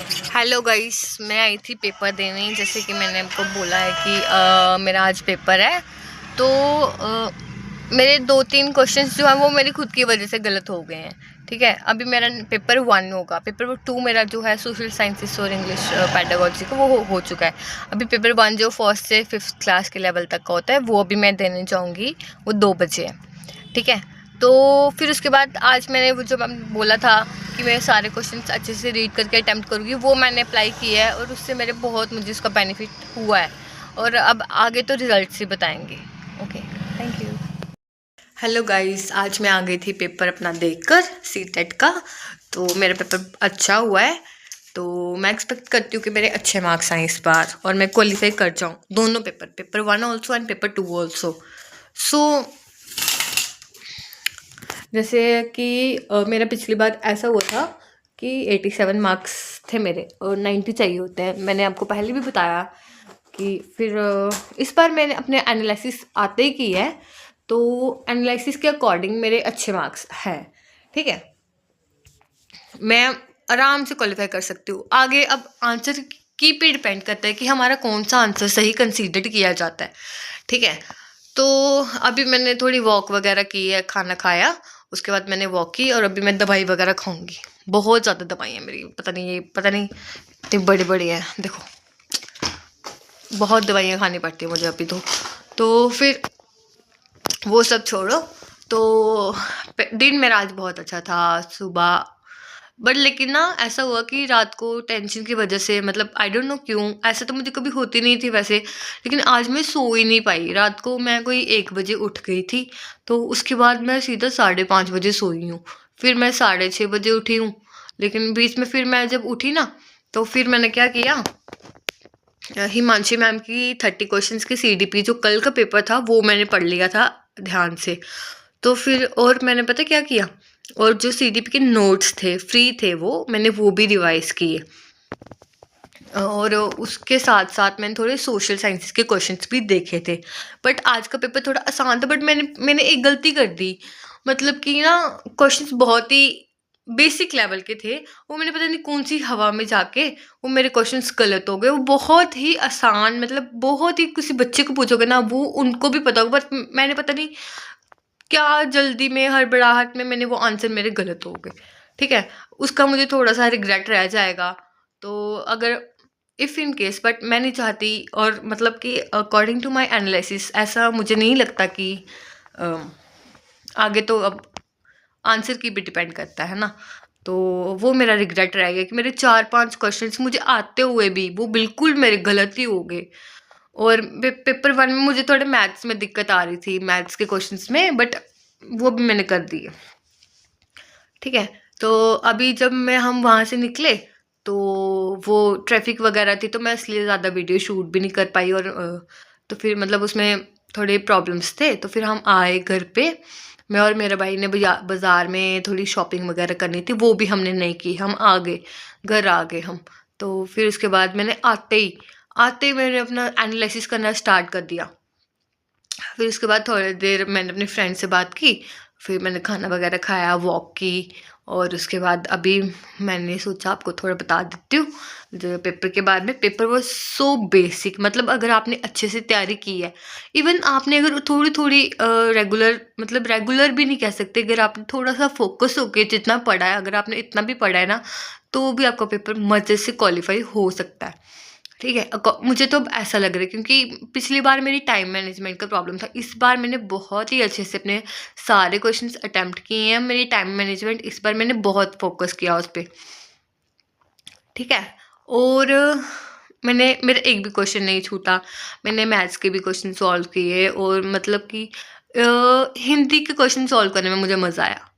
Hello guys, मैं आई थी paper देने। जैसे कि मैंने आपको बोला है कि मेरा आज पेपर है। तो मेरे 2-3 क्वेश्चंस जो हैं वो मेरी खुद की वजह से गलत हो गए हैं। ठीक है, अभी मेरा पेपर 1 होगा। पेपर 2 मेरा जो है सोशल साइंसेस और इंग्लिश पेडागोजी का, वो हो चुका है। अभी पेपर 1 जो 1st से 5th क्लास के लेवल तक का होता है, वो अभी मैं देने जाऊँगी। वो 2 बजे है। ठीक है, तो फिर उसके बाद आज मैंने वो जो बोला था कि मैं सारे क्वेश्चंस अच्छे से रीड करके अटैम्प्ट करूँगी, वो मैंने अप्लाई किया है और उससे मुझे उसका बेनिफिट हुआ है। और अब आगे तो रिजल्ट्स ही बताएंगे। Okay, thank you. Hello guys, आज मैं आ गई थी पेपर अपना देकर सीटेट का। तो मेरा पेपर अच्छा हुआ है। तो मैं एक्सपेक्ट करती हूँ कि मेरे अच्छे मार्क्स आए इस बार और मैं क्वालिफाई कर जाऊँ दोनों paper 1 also and paper 2 also. So जैसे कि मेरा पिछली बार ऐसा हुआ था कि 87 मार्क्स थे मेरे और 90 चाहिए होते हैं। मैंने आपको पहले भी बताया कि फिर इस बार मैंने अपने एनालिसिस आते ही की है। तो एनालिसिस के अकॉर्डिंग मेरे अच्छे मार्क्स हैं। ठीक है, मैं आराम से क्वालिफाई कर सकती हूँ। आगे अब आंसर की पे डिपेंड करता है कि हमारा कौन सा आंसर सही कंसीडर किया जाता है। ठीक है, तो अभी मैंने थोड़ी वॉक वगैरह की है, खाना खाया, उसके बाद मैंने वॉक की और अभी मैं दवाई वगैरह खाऊंगी। बहुत ज़्यादा दवाई है मेरी, पता नहीं इतनी बड़ी बड़ी है। देखो, बहुत दवाइयाँ खानी पड़ती है मुझे अभी तो फिर वो सब छोड़ो। तो दिन मेरा आज बहुत अच्छा था सुबह। बट लेकिन ना ऐसा हुआ कि रात को टेंशन की वजह से, मतलब आई डोंट नो क्यों, ऐसा तो मुझे कभी होती नहीं थी वैसे, लेकिन आज मैं सो ही नहीं पाई। रात को मैं कोई 1 बजे उठ गई थी। तो उसके बाद मैं सीधा 5:30 बजे सोई हूँ। फिर मैं 6:30 बजे उठी हूँ। लेकिन बीच में फिर मैं जब उठी ना, तो फिर मैंने क्या किया, हिमांशी मैम की 30 क्वेश्चंस की सीडीपी जो कल का पेपर था वो मैंने पढ़ लिया था ध्यान से। तो फिर और मैंने पता क्या किया, और जो सीडीपी के नोट्स थे फ्री थे वो मैंने भी रिवाइज किए। और उसके साथ साथ मैंने थोड़े सोशल साइंसेस के क्वेश्चंस भी देखे थे। बट आज का पेपर थोड़ा आसान था, बट मैंने एक गलती कर दी। मतलब कि ना, क्वेश्चंस बहुत ही बेसिक लेवल के थे। वो मैंने पता नहीं कौन सी हवा में जाके वो मेरे क्वेश्चंस गलत हो गए। वो बहुत ही आसान, मतलब बहुत ही, किसी बच्चे को पूछोगे ना वो उनको भी पता होगा, बट मैंने पता नहीं क्या जल्दी में, हड़बड़ाहट में मैंने वो आंसर मेरे गलत हो गए। ठीक है, उसका मुझे थोड़ा सा रिग्रेट रह जाएगा। तो अगर इफ़ इन केस, बट मैं नहीं चाहती, और मतलब कि अकॉर्डिंग टू माय एनालिसिस ऐसा मुझे नहीं लगता कि अ, आगे तो अब आंसर की भी डिपेंड करता है ना। तो वो मेरा रिग्रेट रह गया कि मेरे 4-5 क्वेश्चंस मुझे आते हुए भी वो बिल्कुल मेरे गलत ही हो गए। और पेपर 1 में मुझे थोड़े मैथ्स में दिक्कत आ रही थी, मैथ्स के क्वेश्चंस में, बट वो भी मैंने कर दिए। ठीक है, तो अभी जब हम वहाँ से निकले, तो वो ट्रैफिक वगैरह थी, तो मैं इसलिए ज़्यादा वीडियो शूट भी नहीं कर पाई। और तो फिर मतलब उसमें थोड़े प्रॉब्लम्स थे। तो फिर हम आए घर पे। मैं और मेरा भाई ने बाज़ार में थोड़ी शॉपिंग वगैरह करनी थी, वो भी हमने नहीं की। हम आ गए, घर आ गए हम। तो फिर उसके बाद मैंने आते ही मैंने अपना एनालिसिस करना स्टार्ट कर दिया। फिर उसके बाद थोड़ी देर मैंने अपनी फ्रेंड से बात की। फिर मैंने खाना वगैरह खाया, वॉक की। और उसके बाद अभी मैंने सोचा आपको थोड़ा बता देती हूँ जो पेपर के बारे में। पेपर वो सो बेसिक, मतलब अगर आपने अच्छे से तैयारी की है, इवन आपने अगर थोड़ी थोड़ी रेगुलर, मतलब रेगुलर भी नहीं कह सकते, अगर आपने थोड़ा सा फोकस होके जितना पढ़ा है, अगर आपने इतना भी पढ़ा है ना, तो भी आपका पेपर मज़े से क्वालिफाई हो सकता है। ठीक है, मुझे तो अब ऐसा लग रहा है, क्योंकि पिछली बार मेरी टाइम मैनेजमेंट का प्रॉब्लम था। इस बार मैंने बहुत ही अच्छे से अपने सारे क्वेश्चंस अटेम्प्ट किए हैं। मेरी टाइम मैनेजमेंट इस बार मैंने बहुत फोकस किया उस पर। ठीक है, और मैंने मेरा एक भी क्वेश्चन नहीं छूटा। मैंने मैथ्स के भी क्वेश्चन सॉल्व किए, और मतलब कि हिंदी के क्वेश्चन सॉल्व करने में मुझे मज़ा आया।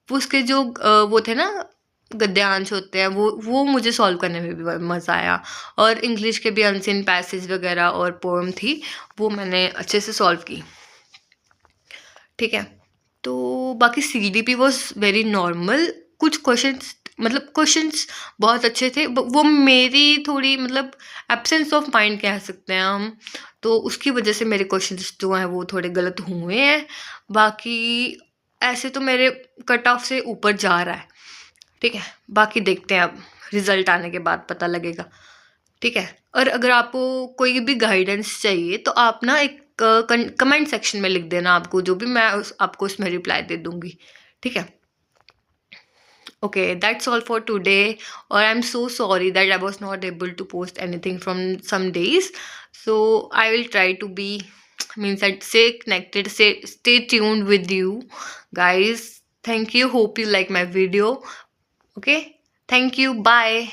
वो उसके जो वो थे ना, गद्यांश होते हैं, वो मुझे सॉल्व करने में भी मज़ा आया। और इंग्लिश के भी अनसीन पैसेज वगैरह और पोएम थी, वो मैंने अच्छे से सॉल्व की। ठीक है, तो बाकी सीडीपी वाज वेरी नॉर्मल। कुछ क्वेश्चंस, मतलब क्वेश्चंस बहुत अच्छे थे। वो मेरी थोड़ी, मतलब एब्सेंस ऑफ माइंड कह सकते हैं हम, तो उसकी वजह से मेरे क्वेश्चंस जो हैं वो थोड़े गलत हुए हैं। बाकी ऐसे तो मेरे कट ऑफ से ऊपर जा रहा है। ठीक है, बाकी देखते हैं अब रिजल्ट आने के बाद पता लगेगा, ठीक है। और अगर आपको कोई भी गाइडेंस चाहिए तो आप ना एक कमेंट सेक्शन में लिख देना, आपको जो भी, मैं आपको उसमें रिप्लाई दे दूंगी, ठीक है। Okay, that's all for today. Or I'm so sorry that I was not able to post anything from some days. So I will try to be, means that stay connected, stay tuned with you guys. Thank you. Hope you like my video. Okay. Thank you. Bye.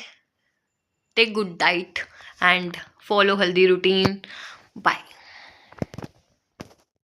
Take good diet and follow healthy routine. Bye.